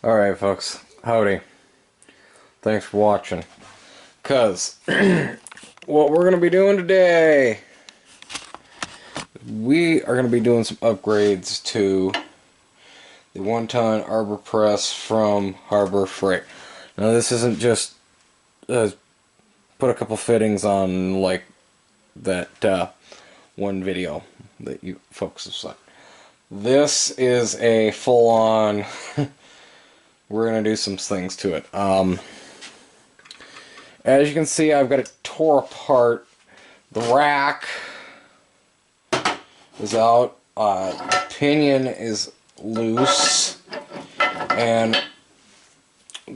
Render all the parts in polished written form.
Alright folks, howdy. Thanks for watching. Cause what we're gonna be doing today, we are gonna be doing some upgrades to the 1-ton arbor press from Harbor Freight. Now this isn't just put a couple fittings on like that one video that you folks have seen. This is a full-on we're gonna do some things to it. As you can see, I've got it tore apart. The rack is out. The pinion is loose. And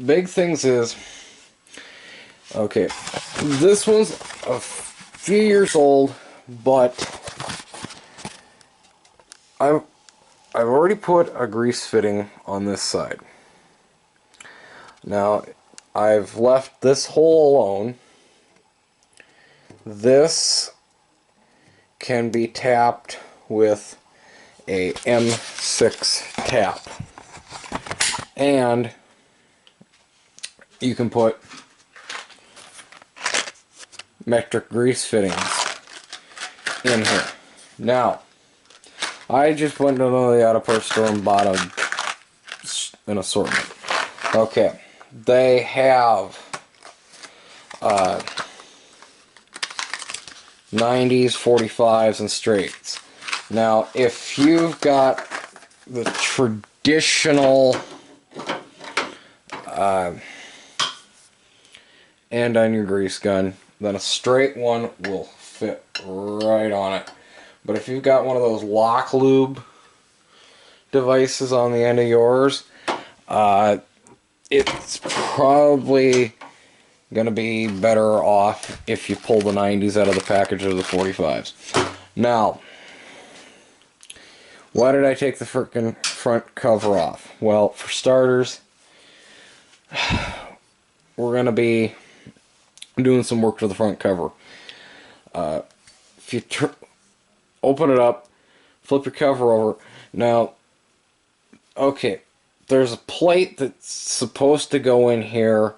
big things is, okay, this one's a few years old, but I've already put a grease fitting on this side. Now, I've left this hole alone. This can be tapped with a M6 tap. And you can put metric grease fittings in here. Now, I just went to the auto parts store and bought an assortment. Okay. They have 90s, 45s, and straights. Now, if you've got the traditional end on your grease gun, then a straight one will fit right on it. But if you've got one of those lock lube devices on the end of yours, it's probably going to be better off if you pull the 90s out of the package or the 45s. Now, why did I take the frickin' front cover off? Well, for starters, we're going to be doing some work to the front cover. If you open it up, flip your cover over. Now, okay, there's a plate that's supposed to go in here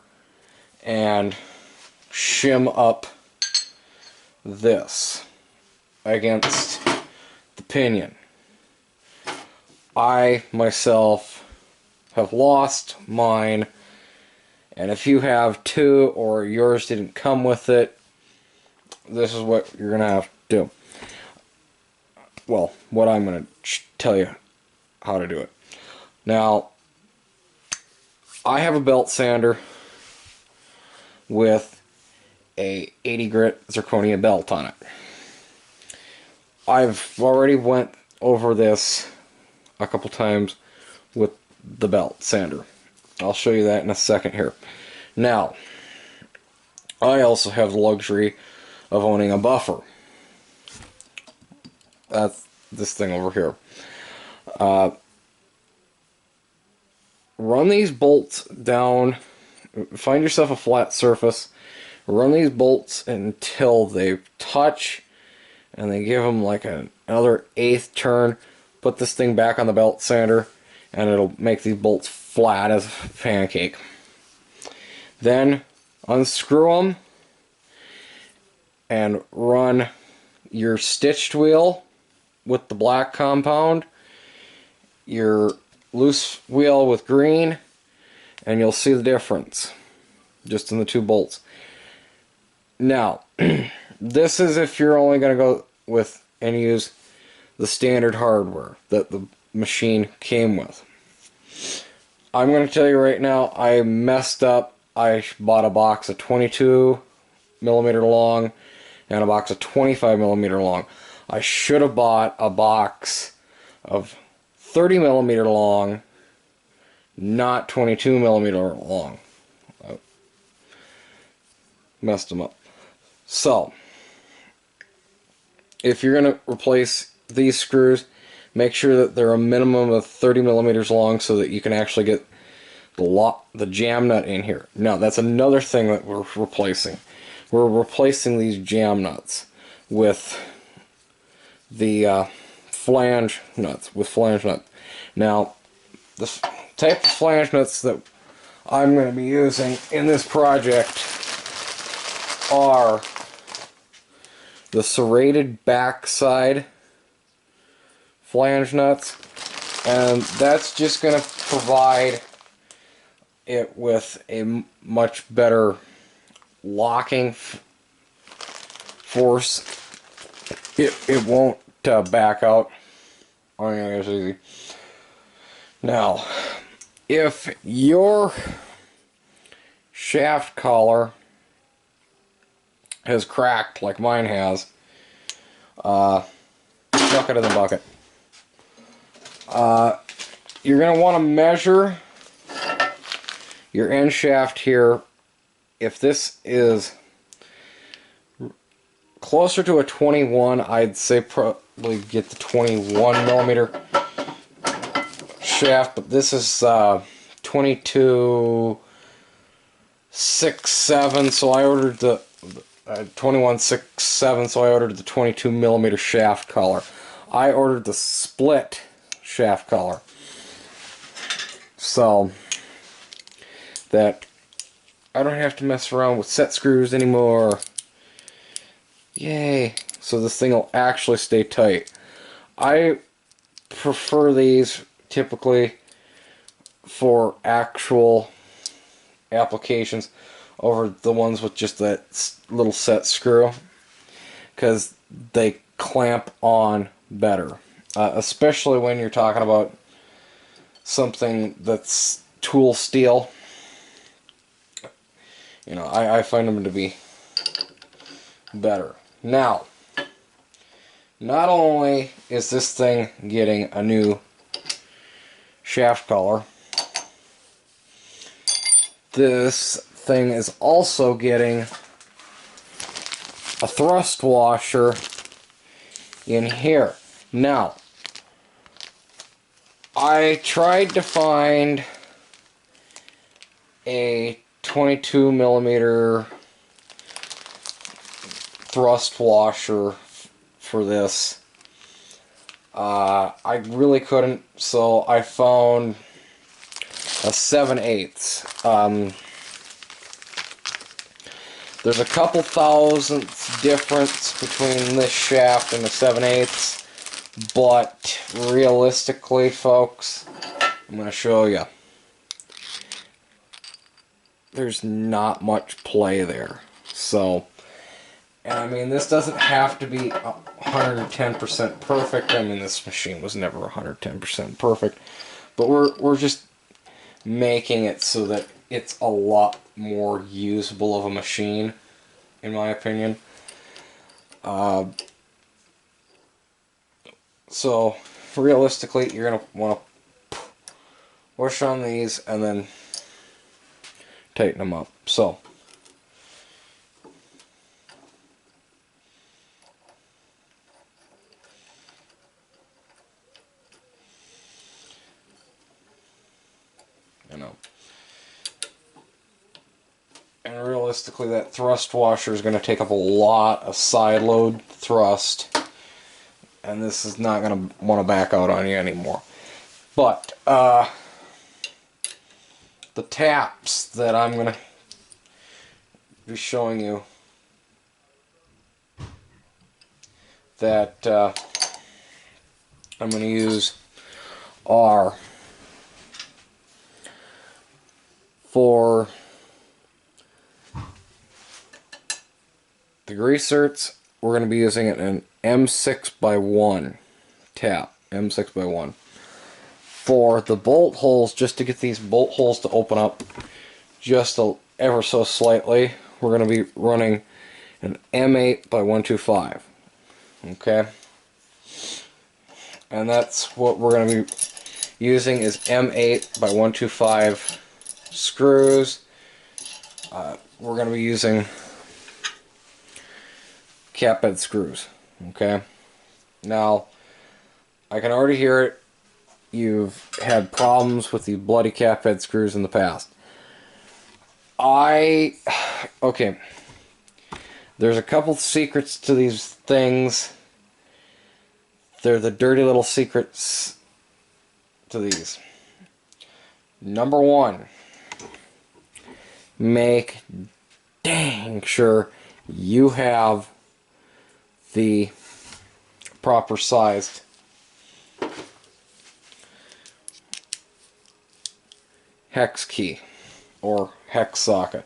and shim up this against the pinion. I myself have lost mine, and if you have too, or yours didn't come with it, this is what you're gonna have to do. Well, what I'm gonna tell you how to do it. Now, I have a belt sander with a 80 grit zirconia belt on it. I've already went over this a couple times with the belt sander. I'll show you that in a second here. Now, I also have the luxury of owning a buffer. That's this thing over here. Run these bolts down, find yourself a flat surface, run these bolts until they touch, and they give them like another 1/8 turn. Put this thing back on the belt sander, and it'll make these bolts flat as a pancake. Then unscrew them, and run your stitched wheel with the black compound, your loose wheel with green, and you'll see the difference just in the two bolts. Now, this is if you're only going to go with and use the standard hardware that the machine came with. I'm going to tell you right now, I messed up. I bought a box of 22 millimeter long and a box of 25 millimeter long. I should have bought a box of 30 millimeter long, not 22 millimeter long. I messed them up. So, if you're going to replace these screws, make sure that they're a minimum of 30 millimeters long so that you can actually get the jam nut in here. Now, that's another thing that we're replacing. We're replacing these jam nuts with the flange nuts. Now, type of flange nuts that I'm going to be using in this project are the serrated backside flange nuts, and that's just going to provide it with a much better locking force. It won't back out. Oh yeah, it's easy. Now, if your shaft collar has cracked like mine has, chuck it in the bucket. You're going to want to measure your end shaft here. If this is closer to a 21, I'd say probably get the 21 millimeter shaft, but this is 22.67, so I ordered the 21.67, so I ordered the 22 millimeter shaft collar. I ordered the split shaft collar, so that I don't have to mess around with set screws anymore. Yay! So this thing will actually stay tight. I prefer these typically for actual applications over the ones with just that little set screw, because they clamp on better, especially when you're talking about something that's tool steel. You know, I find them to be better. Now, not only is this thing getting a new shaft collar, this thing is also getting a thrust washer in here. Now, I tried to find a 22 millimeter thrust washer for this. I really couldn't, so I found a 7/8. There's a couple thousandths difference between this shaft and the 7/8, but realistically, folks, I'm going to show you. There's not much play there. So, and I mean, this doesn't have to be 110% perfect. I mean, this machine was never 110% perfect, but we're just making it so that it's a lot more usable of a machine, in my opinion. So realistically, you're gonna want to push on these and then tighten them up. So and realistically, that thrust washer is going to take up a lot of side load thrust, and this is not going to want to back out on you anymore. But the taps that I'm going to be showing you that I'm going to use are for the greasers. We're going to be using it in M6x1 tap, M6x1. For the bolt holes, just to get these bolt holes to open up just ever so slightly, we're going to be running an M8x125. Okay? And that's what we're going to be using is M8x125 screws. We're going to be using cap bed screws. Okay? Now, I can already hear it. You've had problems with the bloody cap head screws in the past. Okay. There's a couple secrets to these things. They're the dirty little secrets to these. Number one, make dang sure you have the proper sized hex key or hex socket.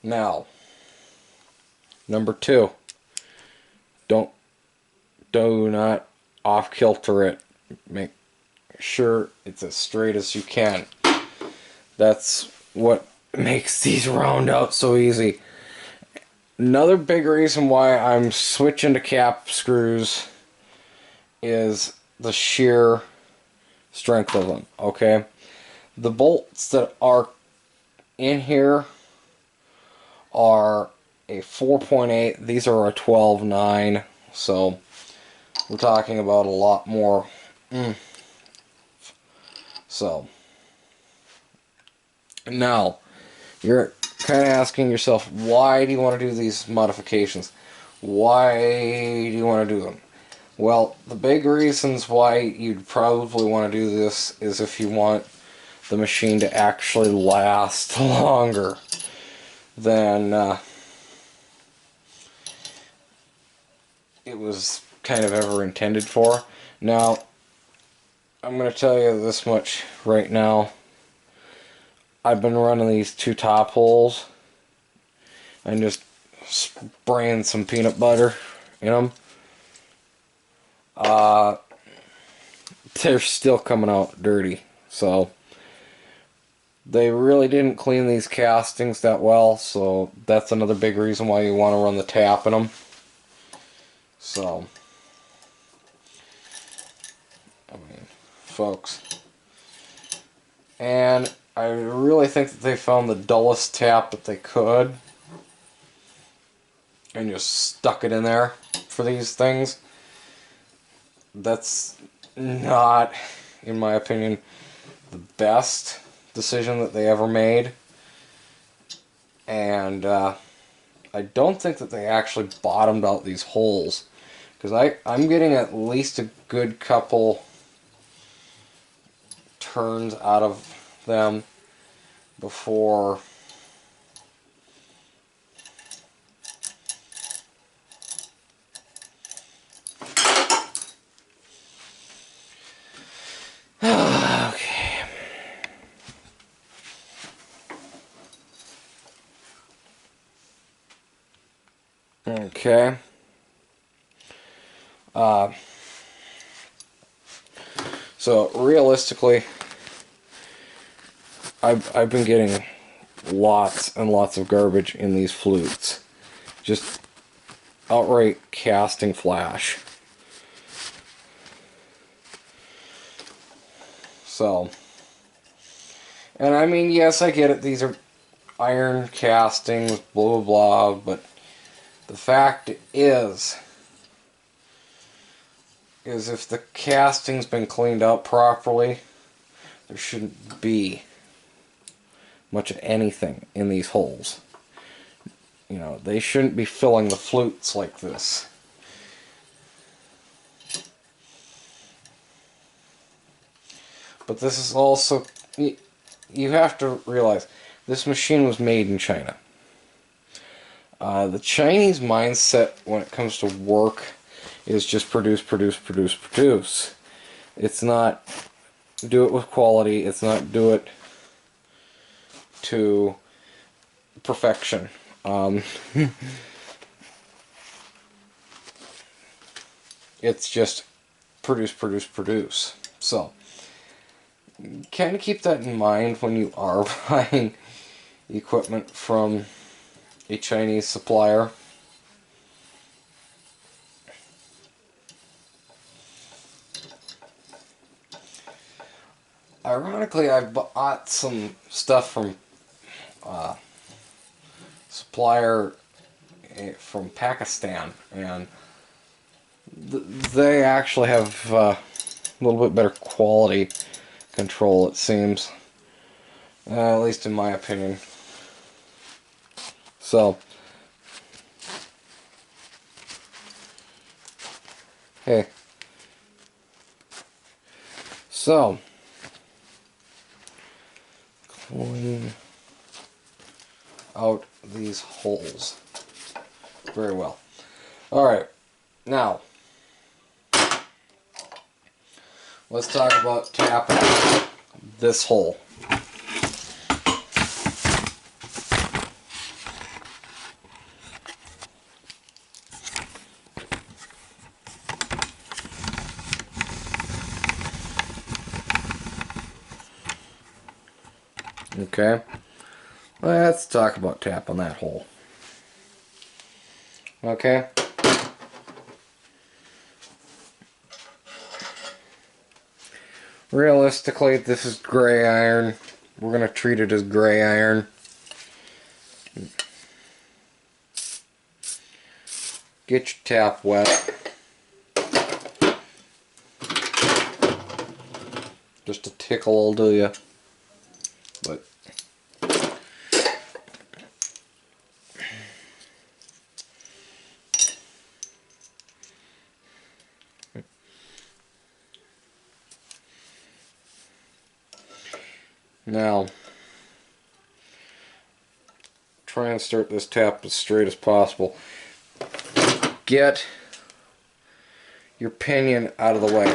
Now, number two, do not off kilter it. Make sure it's as straight as you can. That's what makes these round out so easy. Another big reason why I'm switching to cap screws is the sheer strength of them, okay? The bolts that are in here are a 4.8. These are a 12.9, so we're talking about a lot more. So, now, you're kind of asking yourself, why do you want to do these modifications? Why do you want to do them? Well, the big reasons why you'd probably want to do this is if you want the machine to actually last longer than it was kind of ever intended for. Now, I'm going to tell you this much right now. I've been running these two top holes and just spraying some peanut butter in them. They're still coming out dirty, so they really didn't clean these castings that well, so that's another big reason why you want to run the tap in them. So, I mean, folks, and I really think that they found the dullest tap that they could and just stuck it in there for these things. That's not, in my opinion, the best decision that they ever made. And I don't think that they actually bottomed out these holes, because I'm getting at least a good couple turns out of them before okay. Okay. So realistically, I've been getting lots and lots of garbage in these flutes. Just outright casting flash. So, and I mean, yes, I get it. These are iron castings, blah, blah, blah, but the fact is if the casting's been cleaned out properly, there shouldn't be much of anything in these holes. You know, they shouldn't be filling the flutes like this. But this is also, you have to realize, this machine was made in China. The Chinese mindset when it comes to work is just produce, produce, produce, produce. It's not do it with quality. It's not do it to perfection. It's just produce, produce, produce. So, kind of keep that in mind when you are buying equipment from a Chinese supplier. Ironically, I bought some stuff from supplier from Pakistan, and they actually have a little bit better quality control, it seems, at least in my opinion. So, hey, so Pulling out these holes very well. Alright, now let's talk about tapping this hole. Okay, let's talk about tapping that hole. Okay. Realistically, this is gray iron. We're going to treat it as gray iron. Get your tap wet. Just a tickle will do you. But now, try and start this tap as straight as possible. Get your pinion out of the way.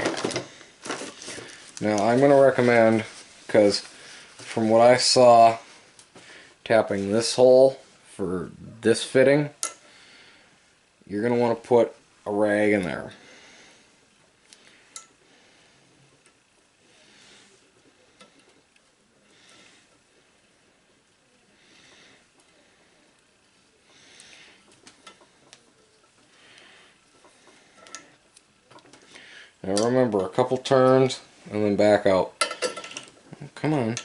Now, I'm going to recommend, because from what I saw tapping this hole for this fitting, you're going to want to put a rag in there. Now remember, a couple turns and then back out. Come on.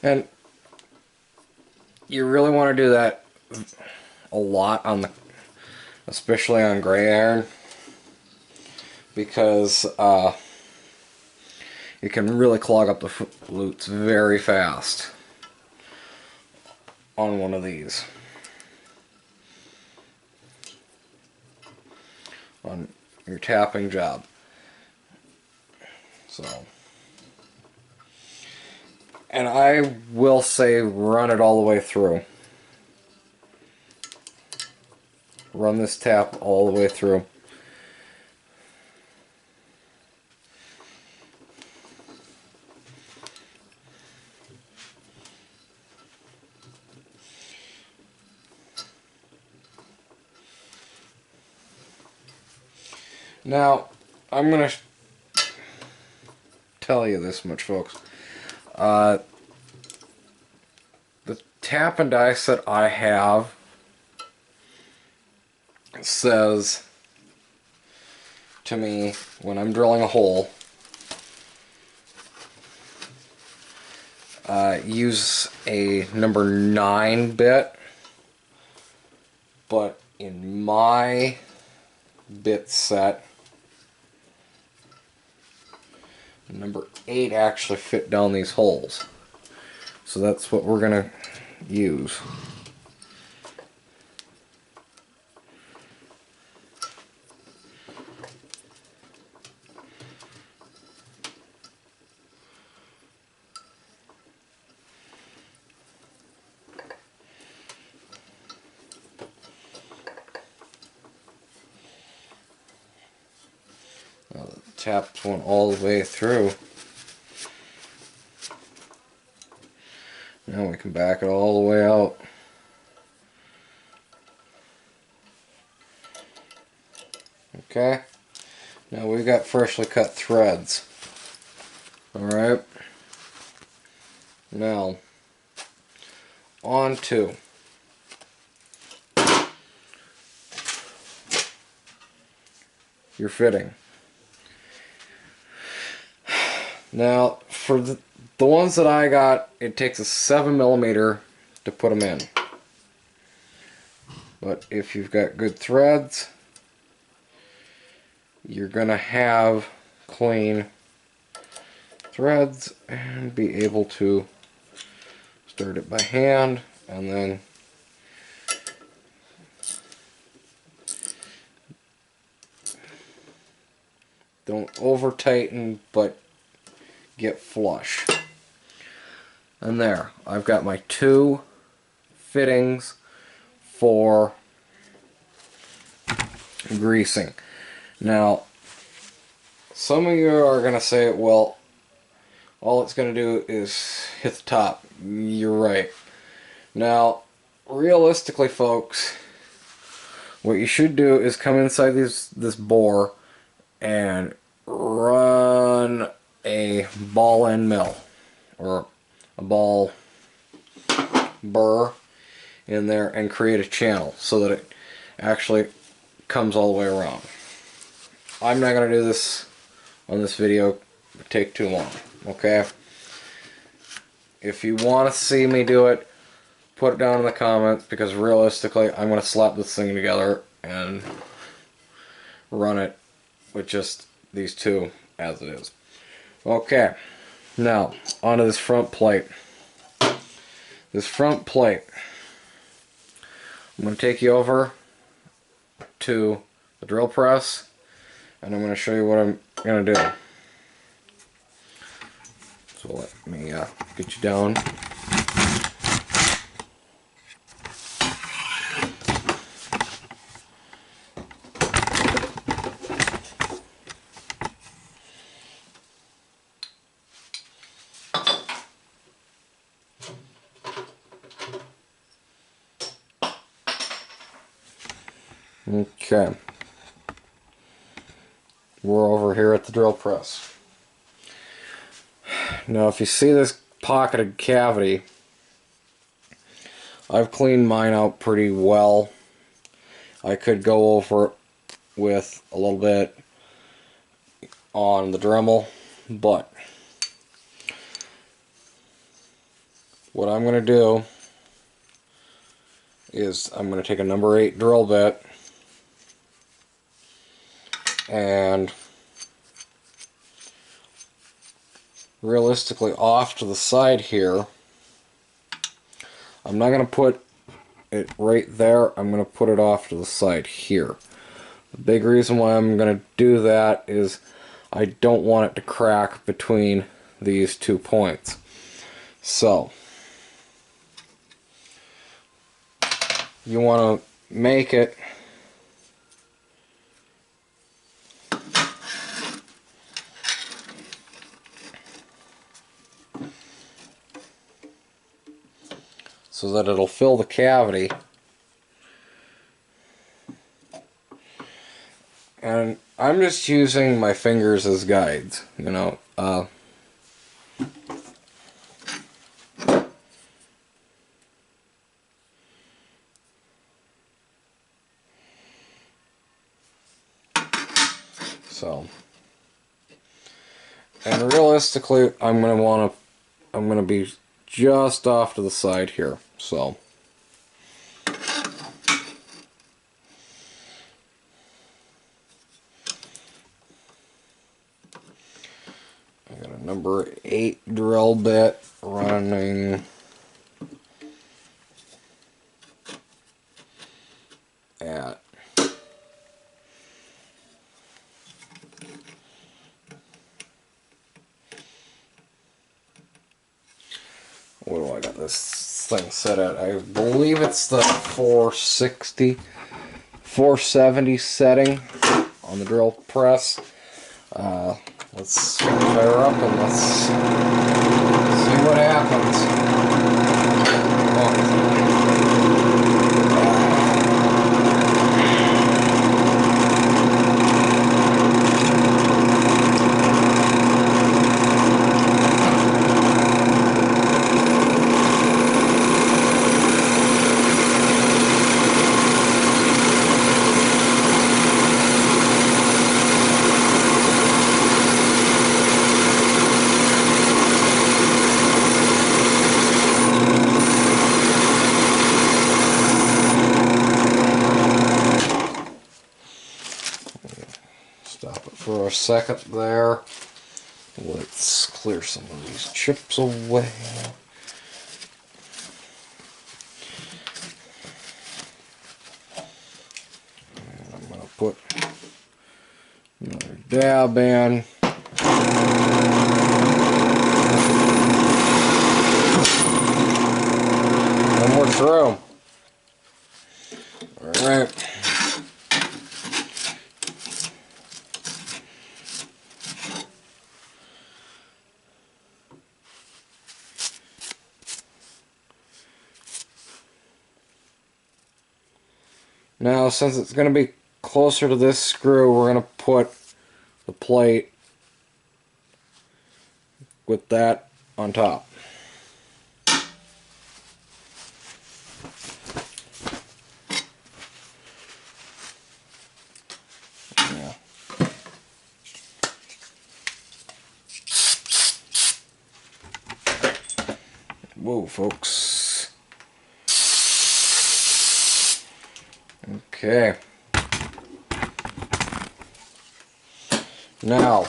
And you really want to do that a lot on the, especially on gray iron, because it can really clog up the flutes very fast on one of these. On your tapping job. So, and I will say run it all the way through. Run this tap all the way through. Now, I'm going to tell you this much, folks. The tap and die set I have says to me when I'm drilling a hole, use a number 9 bit, but in my bit set, number 8 actually fit down these holes. So that's what we're going to use. Now the tap's went all the way through. Now we can back it all the way out. Okay, now we've got freshly cut threads. Alright, now on to your fitting. Now, for the ones that I got, it takes a 7mm to put them in. But if you've got good threads, you're going to have clean threads and be able to start it by hand, and then don't over tighten, but get flush. And there, I've got my 2 fittings for greasing. Now, some of you are going to say, well, all it's going to do is hit the top. You're right. Now, realistically, folks, what you should do is come inside this bore and run a ball end mill, or a ball burr in there, and create a channel so that it actually comes all the way around. I'm not going to do this on this video. It would take too long. Okay? If you want to see me do it, put it down in the comments, because realistically I'm going to slap this thing together and run it with just these 2 as it is. Okay, now onto this front plate. This front plate, I'm going to take you over to the drill press, and I'm going to show you what I'm going to do. So let me get you down. Okay, we're over here at the drill press. Now, if you see this pocketed cavity, I've cleaned mine out pretty well. I could go over it with a little bit on the Dremel, but what I'm going to do is I'm going to take a number 8 drill bit and realistically off to the side here. I'm not going to put it right there. I'm going to put it off to the side here. The big reason why I'm going to do that is I don't want it to crack between these 2 points. So you want to make it so that it'll fill the cavity. And I'm just using my fingers as guides, you know. So, and realistically, I'm gonna be just off to the side here. So, I got a number 8 drill bit running at what do I got this thing set at? I believe it's the 460, 470 setting on the drill press. Let's fire up and let's see what happens. But for a second there, let's clear some of these chips away. And I'm going to put another dab in. And we're through. Alright. Now, since it's going to be closer to this screw, we're going to put the plate with that on top. Yeah. Whoa, folks. Okay. Now,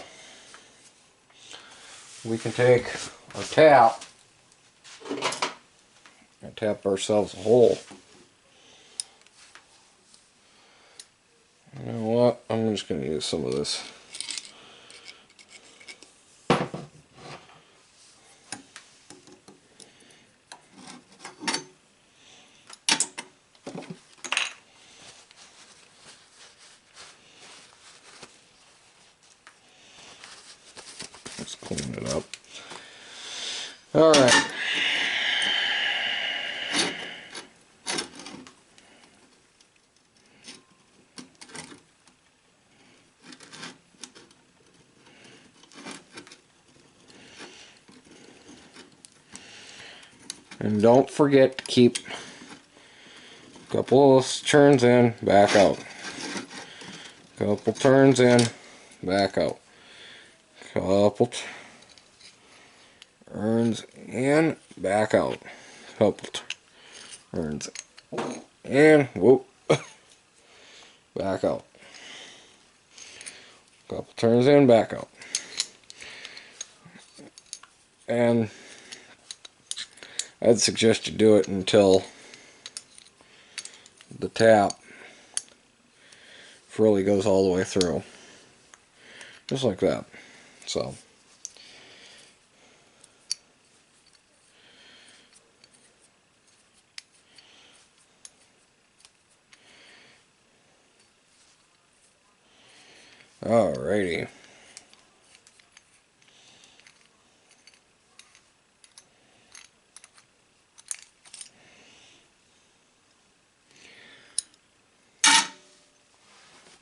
we can take our tap and tap ourselves a hole. You know what? I'm just going to use some of this. Let's clean it up. All right. And don't forget to keep a couple of turns in, back out. Couple turns in, back out. Couple turns in, back out. Couple turns in, whoop, back out. Couple turns in, back out. And I'd suggest you do it until the tap really goes all the way through. Just like that. So. Alrighty.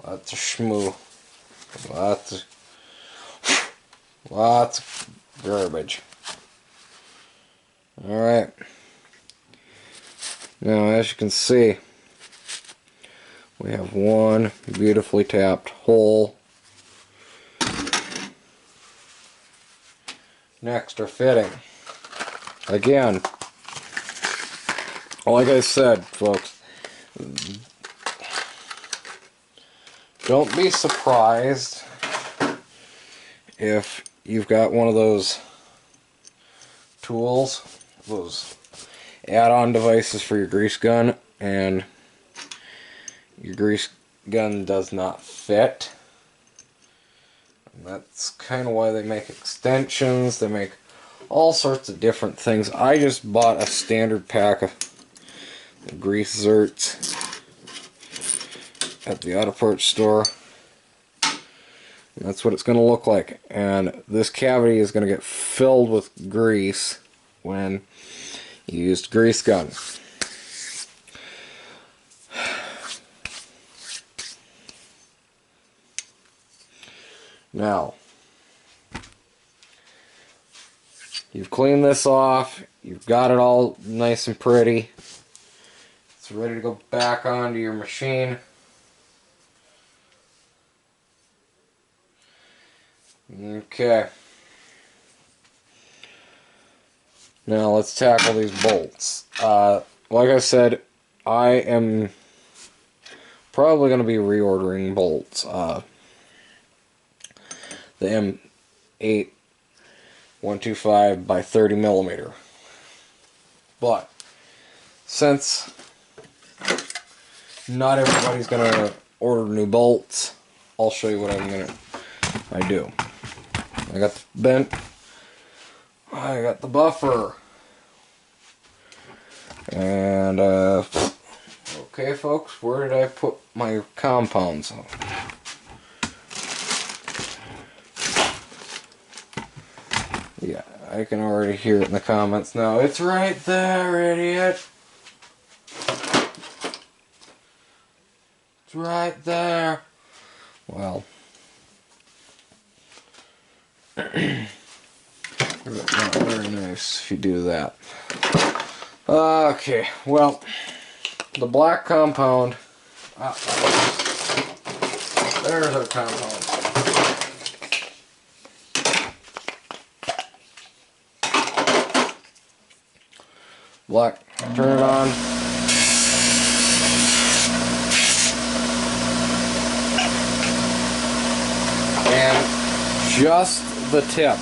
Lots of schmoo. Lots of garbage. Alright. Now, as you can see, we have one beautifully tapped hole. Next, our fitting. Again, like I said, folks, don't be surprised if you've got one of those tools, those add-on devices for your grease gun, and your grease gun does not fit. And that's kind of why they make extensions. They make all sorts of different things. I just bought a standard pack of grease zerts at the auto parts store. And that's what it's going to look like. And this cavity is going to get filled with grease when you used grease gun. Now, you've cleaned this off, you've got it all nice and pretty. It's ready to go back onto your machine. Okay. Now let's tackle these bolts. Like I said, I am probably going to be reordering bolts. the M8 125 by 30 millimeter. But since not everybody's gonna order new bolts, I'll show you what I do. I got the bent. I got the buffer. And okay folks, where did I put my compounds? Yeah, I can already hear it in the comments now. It's right there, idiot. It's right there. Well, not very nice if you do that. Okay, well, the black compound. There's our compound. Black, turn it on. And just the tip.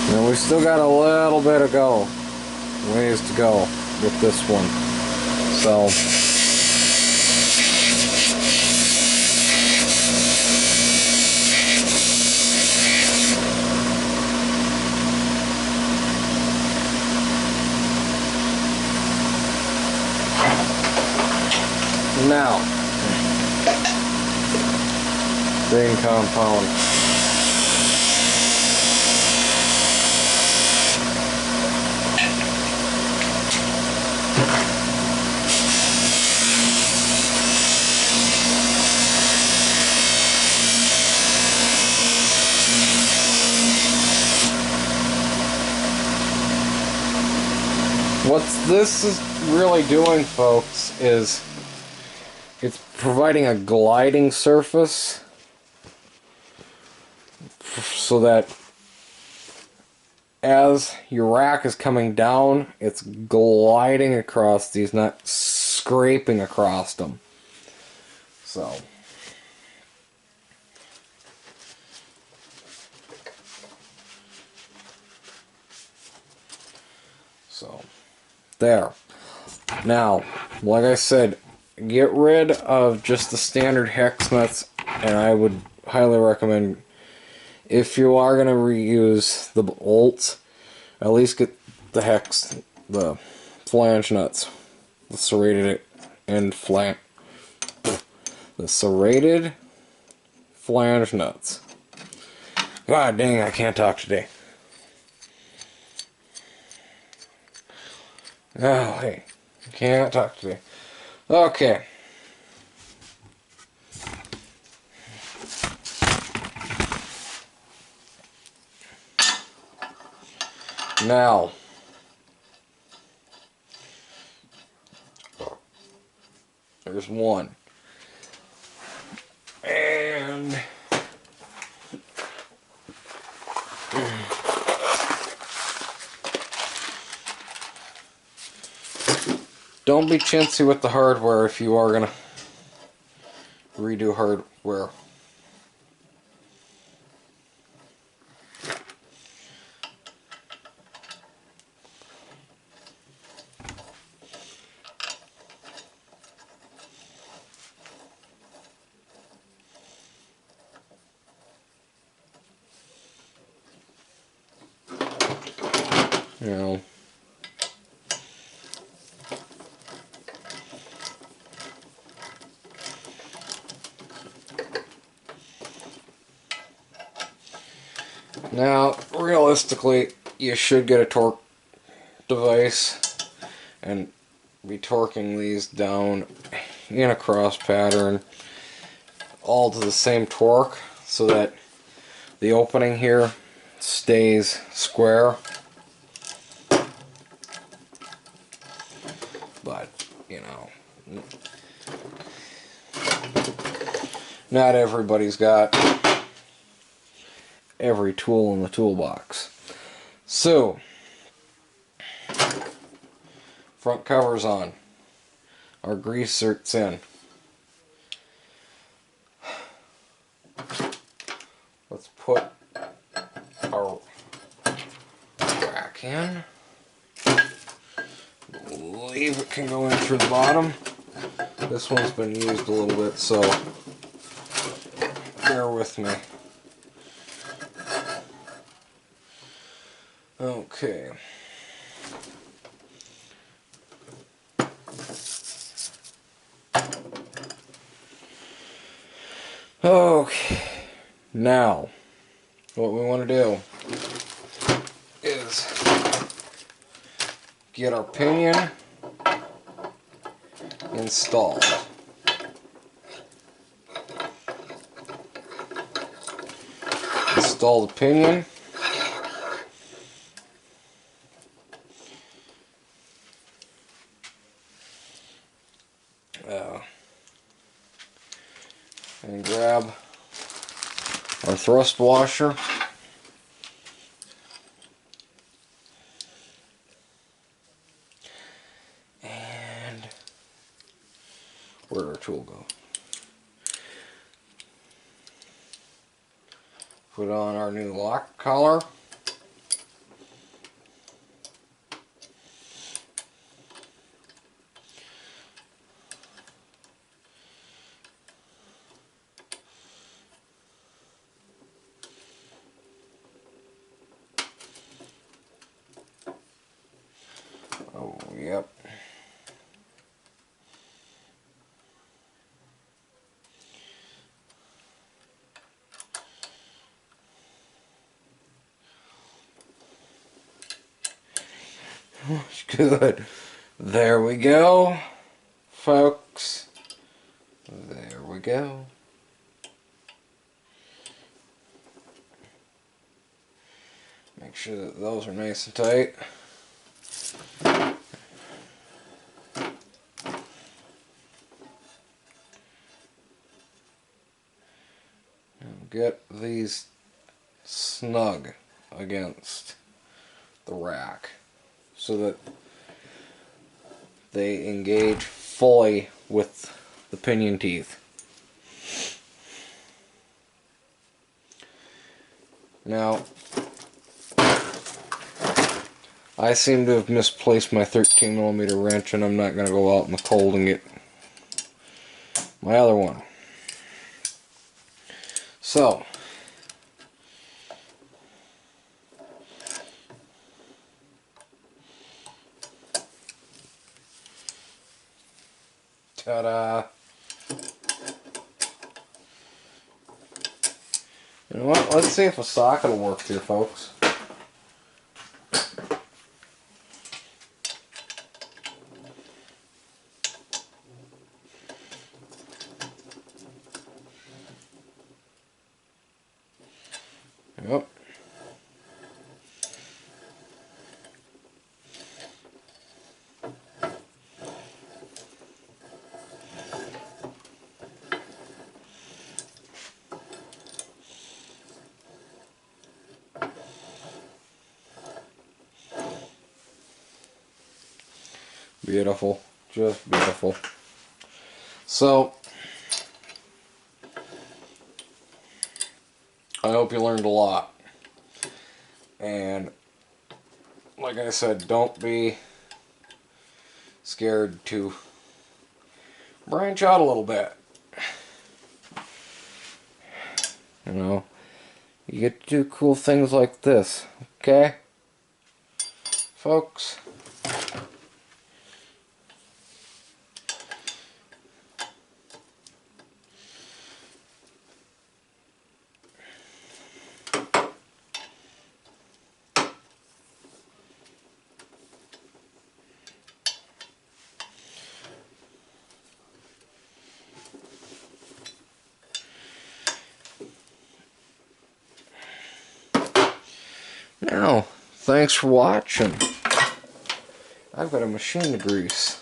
And we still got a little bit of ways to go with this one. So now, green compound. What this is really doing, folks, is it's providing a gliding surface so that as your rack is coming down, it's gliding across these, not scraping across them. So there. Now, like I said, get rid of just the standard hex nuts, and I would highly recommend, if you are going to reuse the bolts, at least get the flange nuts, the serrated flange nuts. God dang, I can't talk today. Oh, hey, can't talk today. Okay. Now, there's one. And don't be chintzy with the hardware if you are going to redo hardware. You know. Now, realistically, you should get a torque device and be torquing these down in a cross pattern, all to the same torque, so that the opening here stays square. But, you know, not everybody's got every tool in the toolbox. So, front cover's on. Our grease zerk's in. Let's put our rack in. Believe it can go in through the bottom. This one's been used a little bit, so bear with me. Okay. Okay. Now, what we want to do is get our pinion installed. Install the pinion. And grab our thrust washer. And where'd our tool go? Put on our new lock collar. Oh, yep. Good. There we go, folks. There we go. Make sure that those are nice and tight. And get these snug against the rack so that they engage fully with the pinion teeth. Now, I seem to have misplaced my 13mm wrench, and I'm not going to go out in the cold and get my other one. So, ta-da! You know what? Let's see if a socket will work here, folks. Yep. Beautiful. Just beautiful. So, I hope you learned a lot. And, like I said, don't be scared to branch out a little bit. You know, you get to do cool things like this, okay? Folks. Now, thanks for watching. I've got a machine to grease.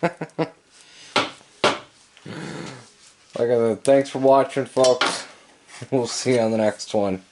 Like I said, thanks for watching, folks. We'll see you on the next one.